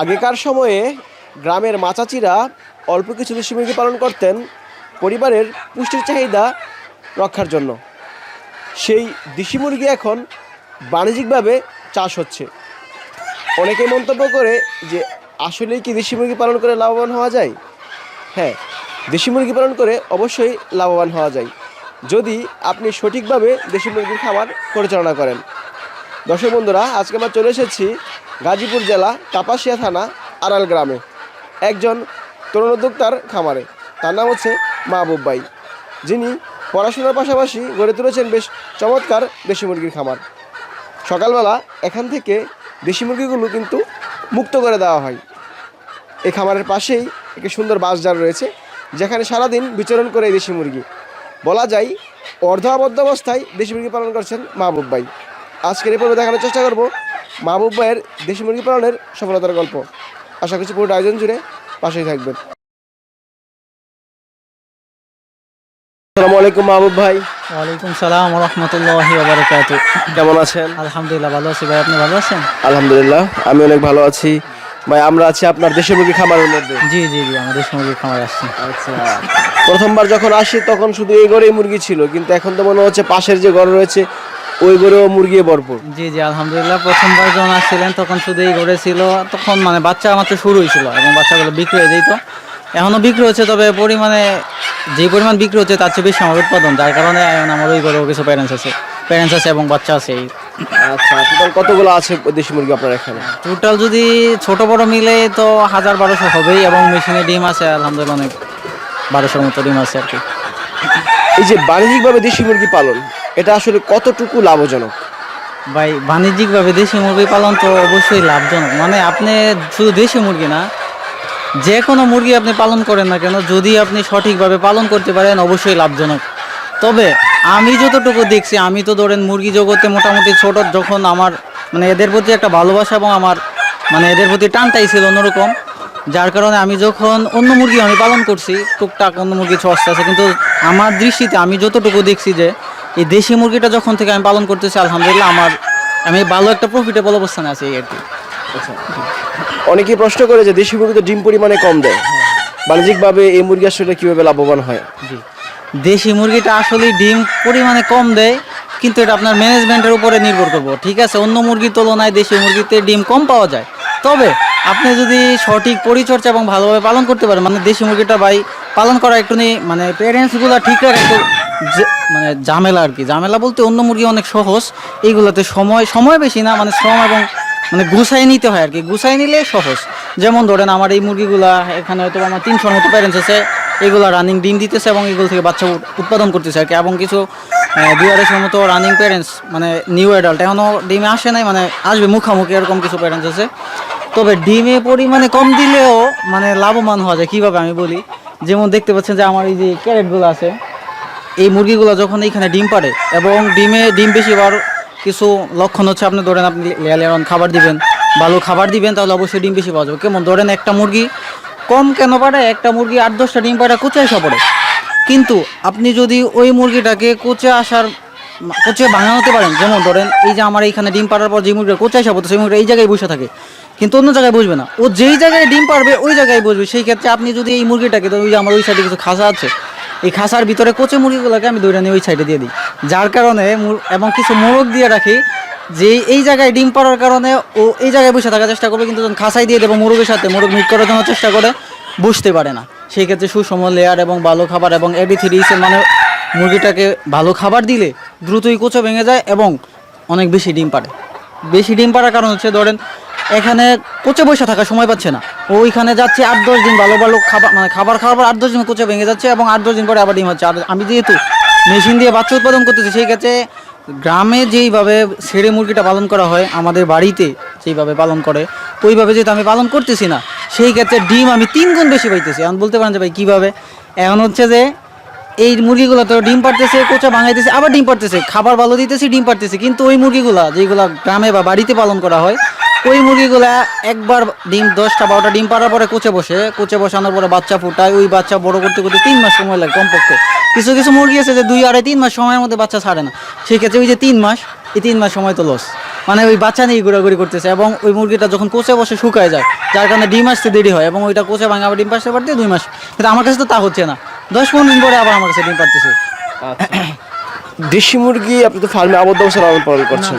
আগেকার সময়ে গ্রামের মাচাচিরা অল্প কিছু দেশি মুরগি পালন করতেন পরিবারের পুষ্টির চাহিদা রক্ষার জন্য। সেই দেশি মুরগি এখন বাণিজ্যিকভাবে চাষ হচ্ছে। অনেকে মন্তব্য করে যে আসলেই কি দেশি মুরগি পালন করে লাভবান হওয়া যায়? হ্যাঁ, দেশি মুরগি পালন করে অবশ্যই লাভবান হওয়া যায় যদি আপনি সঠিকভাবে দেশি মুরগির খামার পরিচালনা করেন। দর্শক বন্ধুরা, আজকে আমরা চলে এসেছি গাজীপুর জেলা কাপাসিয়া থানা আড়াল গ্রামে একজন তরুণ উদ্যোক্তার খামারে। তার নাম হচ্ছে মাহবুব ভাই, যিনি পড়াশোনার পাশাপাশি গড়ে তুলেছেন বেশ চমৎকার দেশি মুরগির খামার। সকালবেলা এখান থেকে দেশি মুরগিগুলো কিন্তু মুক্ত করে দেওয়া হয়। এই খামারের পাশেই একটি সুন্দর বাঁশঝাড় রয়েছে, যেখানে সারাদিন বিচরণ করে এই দেশি মুরগি। বলা যায় অর্ধ আবদ্ধ অবস্থায় দেশি মুরগি পালন করছেন মাহবুব ভাই। আজকের এই পর্বে দেখানোর চেষ্টা করব মাহবুব ভাইয়ের দেশি মুরগি পালনের সফলতার গল্প। আশা করছি পুরো আয়োজন জুড়ে পাশেই থাকবেন। আসসালামু আলাইকুম মাহবুব ভাই। ওয়ালাইকুম সালাম ওয়া রাহমাতুল্লাহি ওয়া বারাকাতুহু। কেমন আছেন? আলহামদুলিল্লাহ ভালো আছি ভাই, আপনি ভালো আছেন? আলহামদুলিল্লাহ, আমি অনেক ভালো আছি ভাই। আমরা আছি আপনার দেশি মুরগি খামারের মধ্যে। জি জি জি, আমাদের মুরগির খামার আসছে। আচ্ছা, প্রথমবার যখন আসি তখন শুধু এই ঘরেই মুরগি ছিল, কিন্তু এখন তো মনে হচ্ছে পাশের যে ঘর রয়েছে ওই ঘরেও মুরগি ভরপুর। জি জি আলহামদুলিল্লাহ, প্রথমবার যখন আসছিলেন তখন শুধু এই ঘরে ছিল, তখন মানে বাচ্চা মাত্র শুরু হয়েছিল এবং বাচ্চাগুলো বিক্রি হয়ে যেত। এখনও বিক্রি হচ্ছে, তবে পরিমাণে যে পরিমাণ বিক্রি হচ্ছে তার চেয়ে বেশি আমার উৎপাদন, যার কারণে এখন আমার ওই ঘরেও কিছু প্যারেন্টস আছে এবং বাচ্চা আছে। আচ্ছা, টোটাল কতগুলো আছে দেশি মুরগি আপনার এখানে? টোটাল যদি ছোট বড় মিলে তো 1000-1200 হবেই, এবং মেশিনে ডিম আছে আলহামদুলিল্লাহ অনেক 1200-র মতো ডিম আছে আর কি। এই যে বাণিজ্যিকভাবে দেশি মুরগি পালন, এটা আসলে কতটুকু লাভজনক? ভাই বাণিজ্যিকভাবে দেশি মুরগি পালন তো অবশ্যই লাভজনক। মানে আপনি শুধু দেশি মুরগি না, যে কোনো মুরগি আপনি পালন করেন না কেন, যদি আপনি সঠিকভাবে পালন করতে পারেন অবশ্যই লাভজনক। তবে আমি যতটুকু দেখছি, আমি তো ধরেন মুরগি জগতে মোটামুটি ছোট, যখন আমার মানে এদের প্রতি একটা ভালোবাসা এবং আমার মানে এদের প্রতি টানটাই ছিল অন্যরকম, যার কারণে আমি যখন অন্য মুরগি আমি পালন করছি, টুকটাক অন্য মুরগি সস্তা আছে, কিন্তু আমার দৃষ্টিতে আমি যতটুকু দেখছি যে এই দেশি মুরগিটা যখন থেকে আমি পালন করতেছি আলহামদুলিল্লাহ আমি ভালো একটা প্রফিটেবল অবস্থানে আছি আর কি। আচ্ছা, অনেকেই প্রশ্ন করে যে দেশি মুরগি তো ডিম পরিমাণে কম দেয়, বাণিজ্যিকভাবে এই মুরগি আসলে কীভাবে লাভবান হয়? জি, দেশি মুরগিটা আসলে ডিম পরিমাণে কম দেয়, কিন্তু এটা আপনার ম্যানেজমেন্টের উপরে নির্ভর করবো। ঠিক আছে, অন্য মুরগির তুলনায় দেশি মুরগিতে ডিম কম পাওয়া যায়, তবে আপনি যদি সঠিক পরিচর্যা এবং ভালোভাবে পালন করতে পারেন, মানে দেশি মুরগিটা ভাই পালন করা একটু মানে প্যারেন্টসগুলো ঠিক রাখা একটু মানে ঝামেলা আর কি। ঝামেলা বলতে অন্য মুরগি অনেক সহজ, এইগুলোতে সময় বেশি না, মানে শ্রম এবং মানে গুছাই নিতে হয় আর কি। গুছাই নিলে সহজ। যেমন ধরেন আমার এই মুরগিগুলা এখানে হয়তো আমার 300-র মতো প্যারেন্টস আছে, এগুলা রানিং ডিম দিতেছে এবং এগুলো থেকে বাচ্চা উৎপাদন করতেছে আর কি। এবং কিছু 2-250-র মতো রানিং প্যারেন্টস, মানে নিউ অ্যাডাল্ট এখনও ডিমে আসে নাই, মানে আসবে মুখামুখি, এরকম কিছু প্যারেন্টস আছে। তবে ডিমে পরিমাণে কম দিলেও মানে লাভবান হওয়া যায়। কীভাবে আমি বলি, যেমন দেখতে পাচ্ছেন যে আমার এই যে ক্যারেটগুলো আছে, এই মুরগিগুলো যখন এইখানে ডিম পাড়ে এবং ডিম বেশি বার কিছু লক্ষণ হচ্ছে, আপনি ধরেন আপনি লেয়ার খাবার দিবেন, ভালো খাবার দিবেন, তাহলে অবশ্যই ডিম বেশি পাওয়া যাবে। কেমন ধরেন একটা মুরগি কম কেন পারে, একটা মুরগি 8-10টা ডিম পাড়া কোচে আসা পড়ে, কিন্তু আপনি যদি ওই মুরগিটাকে কোচে বানানোতে পারেন, যেমন ধরেন এই যে আমার এইখানে ডিম পাড়ার পর যে মুরগিটা কোচে আসা পড়তো, সেই মুরগিটা এই জায়গায় বসে থাকে, কিন্তু অন্য জায়গায় বসবে না, ও যেই জায়গায় ডিম পারবে ওই জায়গায় বসবে। সেই ক্ষেত্রে আপনি যদি এই মুরগিটাকে, ওই যে আমার ওই সাইডে কিছু খাসা আছে, এই খাসার ভিতরে কোচে মুরগিগুলোকে আমি দৌড়ে নিয়ে ওই সাইডে দিয়ে দিই, যার কারণে এবং কিছু মোরগ দিয়ে রাখি যে এই জায়গায় ডিম পাড়ার কারণে ও এই জায়গায় বসে থাকার চেষ্টা করবে, কিন্তু যখন খাসাই দিয়ে দেবো মুরগের সাথে, মোরগ মিট করার জন্য চেষ্টা করে, বসতে পারে না। সেই ক্ষেত্রে সুষম লেয়ার এবং ভালো খাবার এবং AB3 মানে মুরগিটাকে ভালো খাবার দিলে দ্রুতই কোচো ভেঙে যায় এবং অনেক বেশি ডিম পাড়ে। বেশি ডিম পাড়ার কারণ হচ্ছে ধরেন এখানে কোচে বসে থাকার সময় পাচ্ছে না, ওইখানে যাচ্ছে 8-10 দিন ভালো খাবার, মানে খাবার খাওয়ার পর 8-10 দিন কোচে ভেঙে যাচ্ছে এবং 8-10 দিন পরে আবার ডিম হচ্ছে। আর আমি যেহেতু মেশিন দিয়ে বাচ্চা উৎপাদন করতেছি, সেই ক্ষেত্রে গ্রামে যেইভাবে ছেড়ে মুরগিটা পালন করা হয়, আমাদের বাড়িতে যেইভাবে পালন করে ওইভাবে যেহেতু আমি পালন করতেছি না, সেই ক্ষেত্রে ডিম আমি 3 গুণ বেশি পাইতেছি। এখন বলতে পারেন যে ভাই কীভাবে? এখন হচ্ছে যে এই মুরগিগুলো তো ডিম পাড়তেছে, কোচা ভাঙাইতেছে, আবার ডিম পাড়তেছে, খাবার ভালো দিতেছি, ডিম পাড়তেছে, কিন্তু ওই মুরগিগুলা যেগুলো গ্রামে বা বাড়িতে পালন করা হয়, ওই মুরগিগুলা একবার ডিম 10টা-12টা ডিম পাড়ার পরে কোচে বসানোর পরে বাচ্চা ফুটায়, ওই বাচ্চা বড় করতে 3 মাস সময় লাগে কমপক্ষে। কিছু মুরগি আছে যে 2-2.5-3 মাস সময়ের মধ্যে বাচ্চা ছাড়ে না, সেই ক্ষেত্রে ওই যে 3 মাস এই 3 মাস সময় তো লস। মানে ওই বাচ্চা নিয়ে ঘোরাঘুরি করতেছে এবং ওই মুরগিটা যখন কোচে বসে শুকায় যায়, যার কারণে ডিম আসতে দেরি হয় এবং ওইটা কোচে ভাঙে আবার ডিম পাশতে পারতে 2 মাস। কিন্তু আমার কাছে তো তা হচ্ছে না, 10-15 দিন পরে আবার আমার কাছে ডিম পারতেছে। দেশি মুরগি আপনি তো ফার্মে আবদ্ধ অবস্থায় লালন পালন করছেন।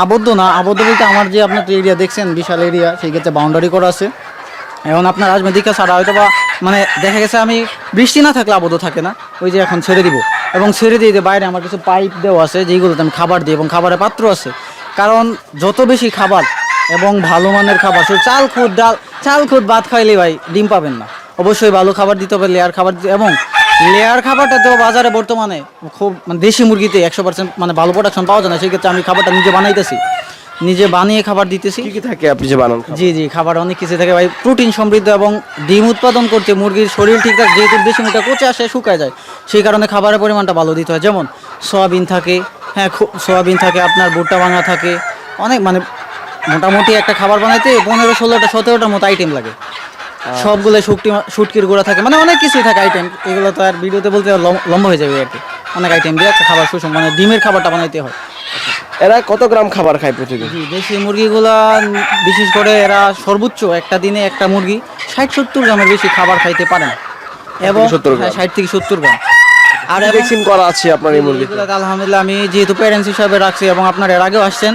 আবদ্ধ না, আবদ্ধ বলতে আমার যে আপনার এরিয়া দেখছেন বিশাল এরিয়া, সেই ক্ষেত্রে বাউন্ডারি করা আছে। এখন আপনার আসবে দীক্ষা ছাড়া হয়তো বা মানে দেখা গেছে আমি বৃষ্টি না থাকলে আবদ্ধ থাকে না, ওই যে এখন ছেড়ে দিব এবং ছেড়ে দিয়ে বাইরে আমার কিছু পাইপ দেওয়া আছে যেগুলোতে আমি খাবার দিই এবং খাবারের পাত্র আছে। কারণ যত বেশি খাবার এবং ভালো মানের খাবার, শুধু চাল খুদ ভাত খাইলে ভাই ডিম পাবেন না, অবশ্যই ভালো খাবার দিতে হবে, লেয়ার খাবার দিতে। এবং লেয়ার খাবারটা তো বাজারে বর্তমানে খুব মানে দেশি মুরগিতে 100% মানে ভালো প্রোডাকশন পাওয়া যায় না, সেই ক্ষেত্রে আমি খাবারটা নিজে বানাইতেছি, নিজে বানিয়ে খাবার দিতেছি। কি কি থাকে আপনি যে বানান? জি খাবার অনেক কিছু থাকে ভাই, প্রোটিন সমৃদ্ধ এবং ডিম উৎপাদন করতে মুরগির শরীর ঠিক থাকে, যেহেতু দেশি মুরগিটা কোচে আসে শুকায় যায়, সেই কারণে খাবারের পরিমাণটা ভালো দিতে হয়। যেমন সয়াবিন থাকে, হ্যাঁ সয়াবিন থাকে, আপনার ভুট্টা ভাঙা থাকে, অনেক মানে মোটামুটি একটা খাবার বানাইতে 15-16টা 17টার মতো আইটেম লাগে। সবগুলো শুটকির গুঁড়া থাকে, মানে অনেক কিছুই থাকে আইটেম, এগুলো তো আর ভিডিওতে বলতে লম্বা হয়ে যাবে আর কি। অনেক আইটেম দিয়ে একটা খাবার সুষম মানে ডিমের খাবারটা বানাইতে হয়। এরা কত গ্রাম খাবার খায় প্রতিদিন? দেশি মুরগিগুলা বিশেষ করে এরা সর্বোচ্চ একটা দিনে একটা মুরগি 60-70 গ্রামের বেশি খাবার খাইতে পারে না, এবং 60 থেকে 70 গ্রাম। আর ভ্যাকসিন করা আছে আপনার এই মুরগি? আলহামদুলিল্লাহ আমি যেহেতু প্যারেন্টস হিসাবে রাখছি এবং আপনার এর আগেও আসছেন,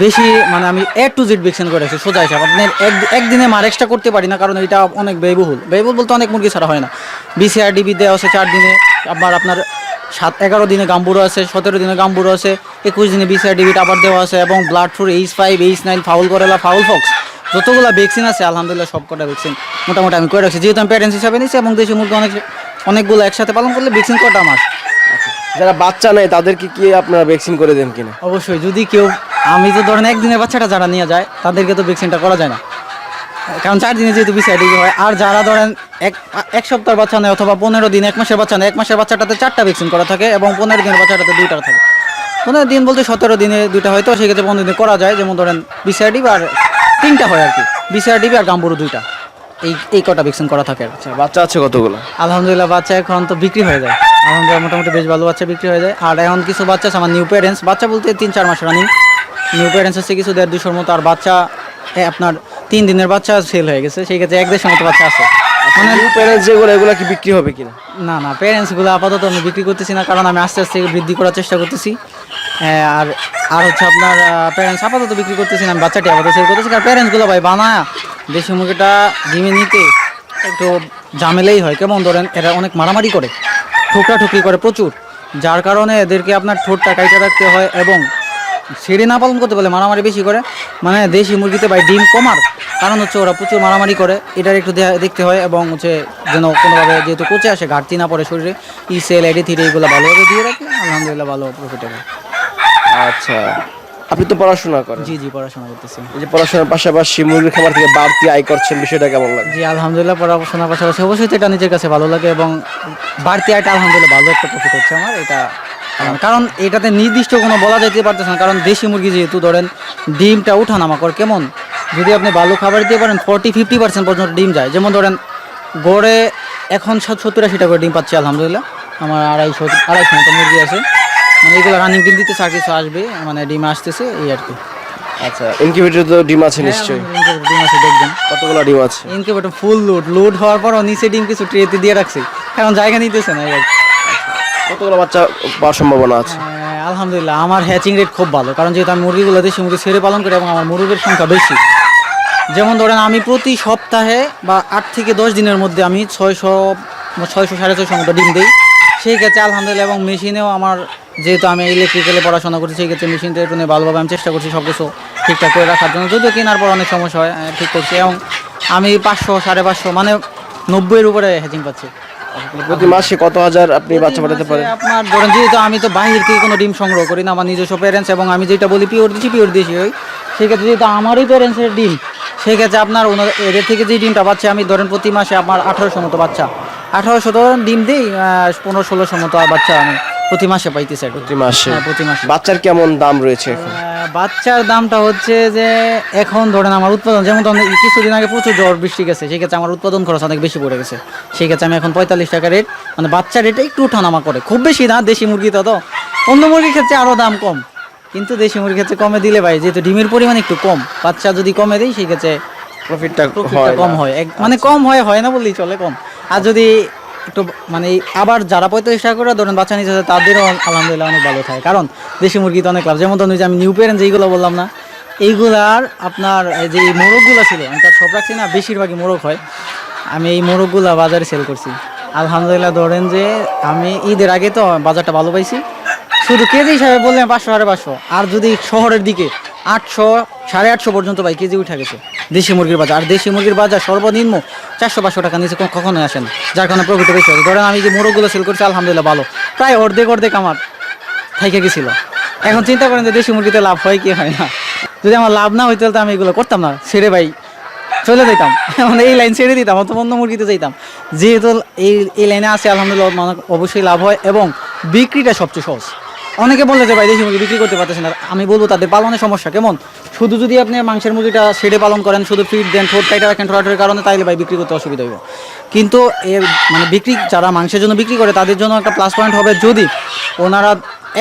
বেশি মানে আমি A to Z ভ্যাকসিন করেছি সোজা হিসাব। আপনার একদিনে মার এক্সট্রা করতে পারি না, কারণ এটা অনেক ব্যয়বহুল বলতে অনেক মুরগি ছাড়া হয় না। BCRDB দেওয়া আছে 4 দিনে, আবার আপনার 11 দিনে গাম্বুরো আছে, 17 দিনে গাম্বুরো আছে, 21 দিনে BCRDB আবার দেওয়া আছে, এবং blood flu H5 H9 fowl cholera fowl pox যতগুলো ভ্যাকসিন আছে আলহামদুলিল্লাহ সব কটা ভ্যাকসিন মোটামুটি আমি করে রাখছি, যেহেতু আমি প্যারেন্টস হিসাবে নিচ্ছি এবং দেশি মুরগি অনেকগুলো একসাথে পালন করলে ভ্যাকসিন কটা মাস। যারা বাচ্চা নেয় তাদেরকে কি আপনারা ভ্যাকসিন করে দেন কিনা? অবশ্যই, যদি কেউ আমি তো ধরেন একদিনের বাচ্চাটা যারা নিয়ে যায় তাদেরকে তো ভ্যাকসিনটা করা যায় না, কারণ 4 দিনে যেহেতু BCRDB হয়। আর যারা ধরেন এক সপ্তাহের বাচ্চা নেয় অথবা 15 দিন 1 মাসের বাচ্চা নেয়, 1 মাসের বাচ্চাটাতে 4টা ভ্যাকসিন করা থাকে এবং 15 দিনের বাচ্চাটাতে 2টা থাকে। 15 দিন বলতে 17 দিনে 2টা হয়তো, সেক্ষেত্রে 15 দিনে করা যায়। যেমন ধরেন BCRDB আর 3টা হয় আর কি, BCRDB আর গাম্বুরু 2টা, এই কটা ভ্যাকসিন করা থাকে। আচ্ছা, বাচ্চা আছে কতগুলো? আলহামদুলিল্লাহ বাচ্চা এখন তো বিক্রি হয়ে যায়, আলহামদুলিল্লাহ মোটামুটি বেশ ভালো বাচ্চা বিক্রি হয়ে যায়। আর এখন কিছু বাচ্চা আছে আমার নিউ প্যারেন্টস, বাচ্চা বলতে 3-4 মাস রানিং নিউ প্যারেন্টস আছে কিছু 150-200 মতো, আর বাচ্চা আপনার 3 দিনের বাচ্চা সেল হয়ে গেছে, সেই ক্ষেত্রে 150 মতো বাচ্চা আছে। মানে নিউ প্যারেন্টস যেগুলো এগুলো কি বিক্রি হবে কিনা? না প্যারেন্টসগুলো আপাতত আমি বিক্রি করতেছি না, কারণ আমি আস্তে আস্তে বৃদ্ধি করার চেষ্টা করতেছি। আর হচ্ছে আপনার প্যারেন্টস আপাতত বিক্রি করতেছি না, আমি বাচ্চাটি আপাতত সেল করতেছি। কারণ প্যারেন্টসগুলো ভাই বানায় দেশি মুরগিটা ডিমে নিতে একটু ঝামেলাই হয়। কেমন ধরেন এরা অনেক মারামারি করে, ঠুকরি করে প্রচুর, যার কারণে এদেরকে আপনার ঠোঁটটা কাইটে রাখতে হয় এবং ছেড়ে না পালন করতে পারলে মারামারি বেশি করে। মানে দেশি মুরগিতে ভাই ডিম কমার কারণ হচ্ছে ওরা প্রচুর মারামারি করে, এটার একটু দেখতে হয় এবং হচ্ছে যেন কোনোভাবে যেহেতু কোচে আসে ঘাটতি না পড়ে শরীরে, ECL AD3 এগুলো ভালোভাবে দিয়ে রাখলে আলহামদুলিল্লাহ ভালো প্রফিটেবল। আচ্ছা, আপনি তো পড়াশোনা করেন? জি পড়াশোনা করতেছি। এই যে পড়াশোনার পাশাপাশি মুরগির খামার থেকে বাড়তি আয় করছেন, বিষয়টা কেমন লাগে? জি আলহামদুলিল্লাহ পড়াশোনার পাশাপাশি অবশ্যই এটা নিজের কাছে ভালো লাগে এবং বাড়তি আয়টা আলহামদুলিল্লাহ ভালো একটা প্রফিট হচ্ছে আমার এটা। কারণ এটাতে নির্দিষ্ট কোনো বলা যেতে পারতেছে না, কারণ দেশি মুরগি যেহেতু ধরেন ডিমটা ওঠানামা করে, কেমন যদি আপনি ভালো খাবার দিতে পারেন 40-50% পর্যন্ত ডিম যায়। যেমন ধরেন গড়ে এখন 70-80 টাকা করে ডিম পাচ্ছি আলহামদুলিল্লাহ, আমার 250 মতো মুরগি আছে, মানে এগুলো রানিং ডিম দিতেছে, আর কিছু আসবে মানে ডিম আসতেছে এই আর কি। আচ্ছা, ইনকিউবেটর তো ডিম আছে নিশ্চয়ই? ডিম আছে, দেখবেন কতগুলো ডিম আছে? ইনকিউবেটর ফুল লোড হওয়ার পরও নিচে ডিম কিছু ট্রেতে দিয়ে রাখছি, কারণ জায়গা নিতেছে না এই আর কি। কতগুলো বাচ্চা পাওয়ার সম্ভাবনা আছে? আলহামদুলিল্লাহ আমার হ্যাচিং রেট খুব ভালো, কারণ যেহেতু আমি মুরগিগুলো দেশি মুরগি ছেড়ে পালন করি এবং আমার মুরগির সংখ্যা বেশি। যেমন ধরেন আমি প্রতি সপ্তাহে বা 8 থেকে 10 দিনের মধ্যে আমি 600-650 মতো ডিম দিই, সেই ক্ষেত্রে আলহামদুলিল্লাহ। এবং মেশিনেও আমার যেহেতু আমি ইলেকট্রিক্যালে পড়াশোনা করছি, সেই ক্ষেত্রে মেশিনটা একটু নিয়ে ভালোভাবে আমি চেষ্টা করছি সব কিছু ঠিকঠাক করে রাখার জন্য, যদিও কেনার পর অনেক সমস্যা হয়, ঠিক করছি। এবং আমি 500-550 মানে 90-এর উপরে হ্যাচিং পাচ্ছি। প্রতি মাসে কত হাজার আপনি বাচ্চা পাঠাতে পারেন? আপনার ধরেন যেহেতু আমি তো বাইরে থেকে কোনো ডিম সংগ্রহ করি না, আমার নিজস্ব প্যারেন্টস, এবং আমি যেটা বলি পিওর দিয়েছি ওই, সেক্ষেত্রে যেহেতু আমারই প্যারেন্টসের ডিম, সেক্ষেত্রে আপনার এদের থেকে যে ডিমটা পাচ্ছি আমি ধরেন প্রতি মাসে আমার 1800 মতো বাচ্চা, 1800 ধরেন ডিম দিই, 1500-1600 মতো বাচ্চা আমি প্রতি মাসে পাইতেছে আর কি। প্রতি মাসে? হ্যাঁ, প্রতি মাসে। বাচ্চার কেমন দাম রয়েছে এখন? বাচ্চার দামটা হচ্ছে যে এখন ধরেন আমার উৎপাদন, যেমন ধরেন কিছুদিন আগে প্রচুর ঝড় বৃষ্টি গেছে, সেক্ষেত্রে আমার উৎপাদন খরচ অনেক বেশি পড়ে গেছে। সেক্ষেত্রে আমি এখন 45 টাকা রেট, মানে বাচ্চা রেটে একটু ওঠানামা করে, খুব বেশি না। দেশি মুরগি তো, অন্য মুরগির ক্ষেত্রে আরও দাম কম, কিন্তু দেশি মুরগির ক্ষেত্রে কমে দিলে ভাই, যেহেতু ডিমের পরিমাণ একটু কম, বাচ্চা যদি কমে দিই সেই ক্ষেত্রে প্রফিটটা প্রফিটটা কম হয়। মানে কম হয় না বললেই চলে, কম। আর যদি একটু মানে আবার যারা 45 টাকা করে ধরেন বাচ্চা নিচ্ছে, তাদেরও আলহামদুলিল্লাহ অনেক ভালো থাকে, কারণ দেশি মুরগিতে অনেক লাভ। যেমন ধরুন যে আমি নিউ প্যারেন্ট যেইগুলো বললাম না, এইগুলার আপনার যে মোরগগুলো ছিল, আমি তার সব রাখছি না, বেশিরভাগই মোরগ হয়। আমি এই মোরগগুলা বাজারে সেল করছি আলহামদুলিল্লাহ। ধরেন যে আমি ঈদের আগে তো বাজারটা ভালো পাইছি, শুধু কেজি হিসাবে বললেন 500 550, আর যদি শহরের দিকে 800 850 পর্যন্ত ভাই কেজি উঠে গেছে দেশি মুরগির বাজার। আর দেশি মুরগির বাজার সর্বনিম্ন 400 500 টাকা নিচে কখনোই আসে না, যার কারণে প্রফিট বেশি হয়। ধরেন আমি যে মোরগগুলো সেল করছি আলহামদুলিল্লাহ ভালো, প্রায় অর্ধেক আমার থাইকে গেছিলো। এখন চিন্তা করেন যে দেশি মুরগিতে লাভ হয় কি হয় না। যদি আমার লাভ না হইতে তো আমি এগুলো করতাম না, ছেড়ে ভাই চলে যেতাম, মানে এই লাইন ছেড়ে দিতাম, অথবা অন্য মুরগিতে যেতাম। যেহেতু এই লাইনে আছে আলহামদুলিল্লাহ, মানে অবশ্যই লাভ হয় এবং বিক্রিটা সবচেয়ে সহজ। অনেকে বলে যে ভাই দেশি মুরগি বিক্রি করতে পারতেছেন না, আমি বলবো তাদের পালনের সমস্যা কেমন। শুধু যদি আপনি মাংসের মুরগিটা শেডে পালন করেন, শুধু ফিড দেন, ঠোঁট কাইটা রাখেন ঠোঁটাঠোঁটের কারণে, তাইলে ভাই বিক্রি করতে অসুবিধা হইব। কিন্তু এর মানে বিক্রি, যারা মাংসের জন্য বিক্রি করে তাদের জন্য একটা প্লাস পয়েন্ট হবে, যদি ওনারা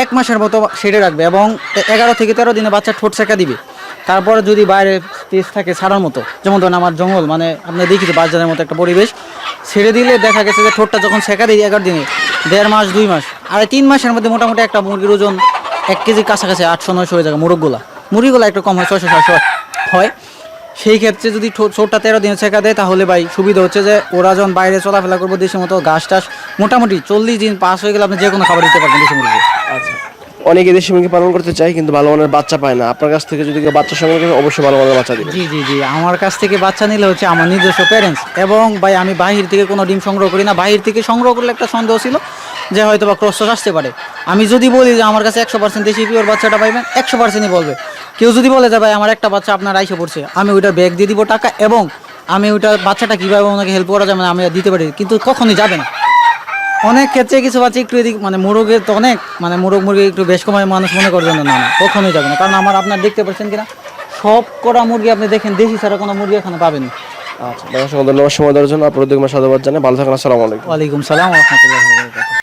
1 মাসের মতো শেডে রাখবে এবং 11 থেকে 13 দিনে বাচ্চা ঠোঁট সেঁকা দিবে। তারপরে যদি বাইরে স্পেস থাকে ছাড়ার মতো, যেমন ধরেন আমার জঙ্গল, মানে আপনি দেখিতে বাজারের মতো একটা পরিবেশ, ছেড়ে দিলে দেখা গেছে যে ঠোঁটটা যখন সেঁকা দিই 11 দিনে, 1.5 মাস 2 মাস আর 3 মাসের মধ্যে মোটামুটি একটা মুরগির ওজন 1 কেজির কাছাকাছি 800 900 হয়ে যায়। মুরগিগুলো একটু কম হয়, 600 700 হয়। সেই ক্ষেত্রে যদি ঠোঁটটা 13 দিনে ছেঁকা দেয়, তাহলে ভাই সুবিধা হচ্ছে যে ওরা যখন বাইরে চলাফেরা করবো দেশের মতো, ঘাস টাস মোটামুটি 40 দিন পাস হয়ে গেলে আপনি যে কোনো খাবার দিতে পারবেন দেশি মুরগি। আচ্ছা, অনেকে দেশি মুরগি পালন করতে চায় কিন্তু ভালো মানের বাচ্চা পায় না। আপনার কাছ থেকে যদি কেউ বাচ্চা সংগ্রহ করে অবশ্যই ভালো মানের বাচ্চা দিবে। জি জি জি, আমার কাছ থেকে বাচ্চা নিলে হচ্ছে আমার নিজস্ব প্যারেন্টস, এবং ভাই আমি বাহির থেকে কোনো ডিম সংগ্রহ করি না। বাহির থেকে সংগ্রহ করলে একটা সন্দেহ ছিল যে হয়তো বা ক্রস আসতে পারে। আমি যদি বলি যে আমার কাছে 100% দেশি পিওর বাচ্চাটা পাইবেন, 100%ই বলবে। কেউ যদি বলে যে ভাই আমার একটা বাচ্চা আপনার আইসে পড়ছে, আমি ওইটার ব্যাগ দিয়ে দিব টাকা, এবং আমি ওইটা বাচ্চাটা কীভাবে ওনাকে হেল্প করা যাবে আমি দিতে পারি, কিন্তু কখনই যাবে না। অনেক ক্ষেত্রে কিছু বাচ্চা একটু এদিক, মানে মোরগের তো অনেক, মানে মোরগ মুরগি একটু বেশ কমায় মানুষ মনে করবেন না, না কখনোই যাবে না। কারণ আমার আপনার দেখতে পাচ্ছেন কিনা, সব করা মুরগি আপনি দেখেন দেশি ছাড়া কোনো মুরগি এখানে পাবেন। আচ্ছা, ধন্যবাদ সময় দেওয়ার জন্য। আপনার উদ্যোগ সাধুবাদ জানাই, ভালো থাকেন। আসসালামু আলাইকুম। ওয়ালাইকুম সালাম ওয়া রাহমাতুল্লাহি ওয়া বারাকাতুহু।